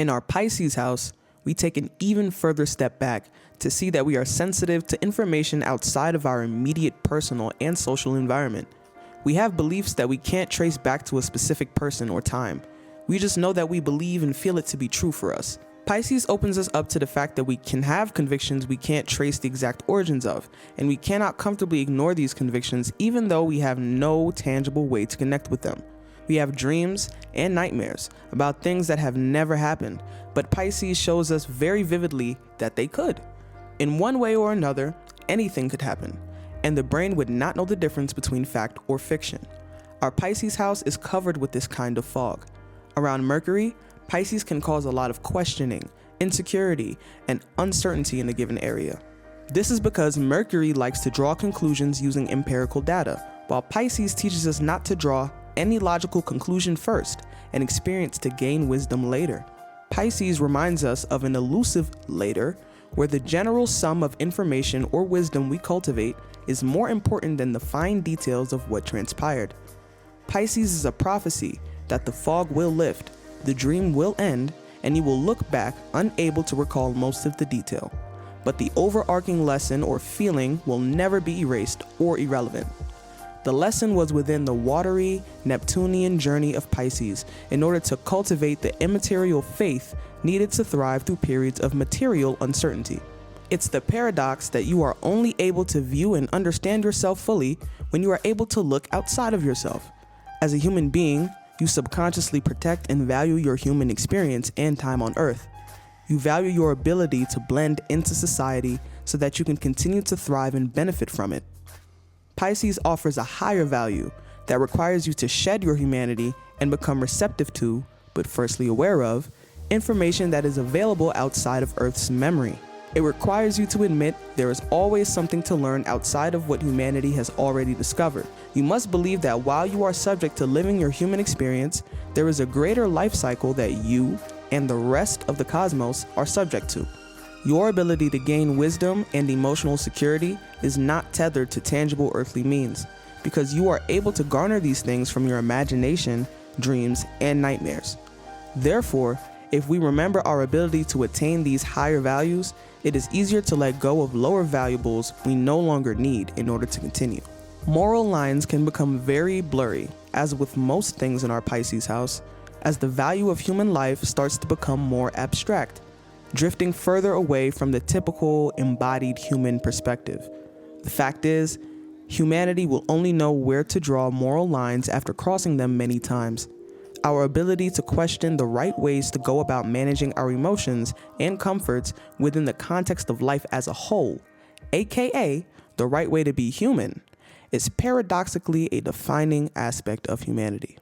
In our Pisces house, we take an even further step back to see that we are sensitive to information outside of our immediate personal and social environment. We have beliefs that we can't trace back to a specific person or time. We just know that we believe and feel it to be true for us. Pisces opens us up to the fact that we can have convictions we can't trace the exact origins of, and we cannot comfortably ignore these convictions even though we have no tangible way to connect with them. We have dreams and nightmares about things that have never happened, but Pisces shows us very vividly that they could. In one way or another, anything could happen, and the brain would not know the difference between fact or fiction. Our Pisces house is covered with this kind of fog. Around Mercury, Pisces can cause a lot of questioning, insecurity, and uncertainty in a given area. This is because Mercury likes to draw conclusions using empirical data, while Pisces teaches us not to draw any logical conclusion first and experience to gain wisdom later. Pisces reminds us of an elusive later, where the general sum of information or wisdom we cultivate is more important than the fine details of what transpired. Pisces is a prophecy that the fog will lift, the dream will end, and you will look back unable to recall most of the detail. But the overarching lesson or feeling will never be erased or irrelevant. The lesson was within the watery, Neptunian journey of Pisces in order to cultivate the immaterial faith needed to thrive through periods of material uncertainty. It's the paradox that you are only able to view and understand yourself fully when you are able to look outside of yourself. As a human being, you subconsciously protect and value your human experience and time on Earth. You value your ability to blend into society so that you can continue to thrive and benefit from it. Pisces offers a higher value that requires you to shed your humanity and become receptive to, but firstly aware of, information that is available outside of Earth's memory. It requires you to admit there is always something to learn outside of what humanity has already discovered. You must believe that while you are subject to living your human experience, there is a greater life cycle that you and the rest of the cosmos are subject to. Your ability to gain wisdom and emotional security is not tethered to tangible earthly means, because you are able to garner these things from your imagination, dreams, and nightmares. Therefore, if we remember our ability to attain these higher values, it is easier to let go of lower valuables we no longer need in order to continue. Moral lines can become very blurry, as with most things in our Pisces house, as the value of human life starts to become more abstract, drifting further away from the typical embodied human perspective. The fact is, humanity will only know where to draw moral lines after crossing them many times. Our ability to question the right ways to go about managing our emotions and comforts within the context of life as a whole, aka the right way to be human, is paradoxically a defining aspect of humanity.